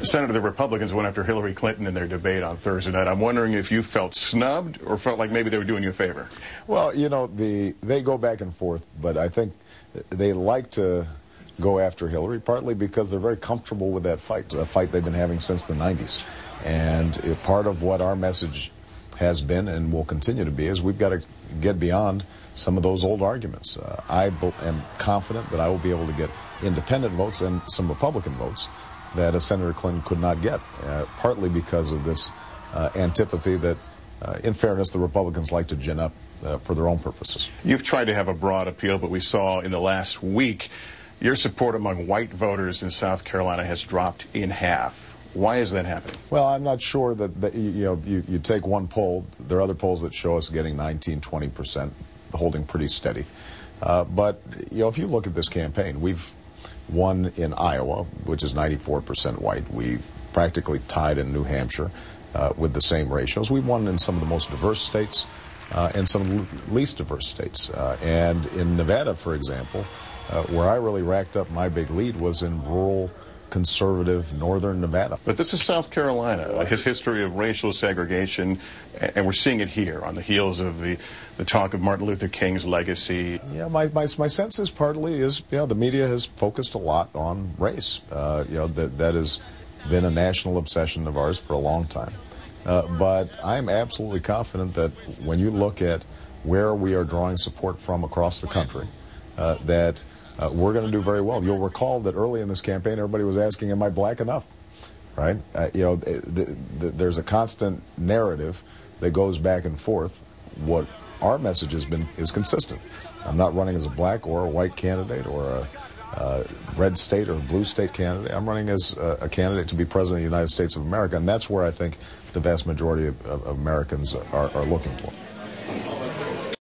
Senator, the Republicans went after Hillary Clinton in their debate on Thursday night. I'm wondering if you felt snubbed or felt like maybe they were doing you a favor. Well, you know, they go back and forth, but I think they like to go after Hillary, partly because they're very comfortable with that fight, a fight they've been having since the 90s. And part of what our message has been and will continue to be is we've got to get beyond some of those old arguments. I am confident that I will be able to get independent votes and some Republican votes that Senator Clinton could not get, partly because of this antipathy that, in fairness, the Republicans like to gin up for their own purposes. You've tried to have a broad appeal, but we saw in the last week your support among white voters in South Carolina has dropped in half. Why is that happening? Well, I'm not sure that you take one poll. There are other polls that show us getting 19, 20%, holding pretty steady. But, you know, if you look at this campaign, we've won in Iowa, which is 94% white. We practically tied in New Hampshire with the same ratios. We've won in some of the most diverse states and some of the least diverse states. And in Nevada, for example, where I really racked up my big lead was in rural, conservative northern Nevada. But this is South Carolina, his history of racial segregation, and we're seeing it here on the heels of the talk of Martin Luther King's legacy. Yeah, my sense is partly is, you know, the media has focused a lot on race. You know, that has been a national obsession of ours for a long time. But I'm absolutely confident that when you look at where we are drawing support from across the country, that we're going to do very well. You'll recall that early in this campaign, everybody was asking, am I black enough? Right? You know, there's a constant narrative that goes back and forth. What our message has been is consistent. I'm not running as a black or a white candidate or a red state or a blue state candidate. I'm running as a candidate to be president of the United States of America, and that's where I think the vast majority of Americans are looking for.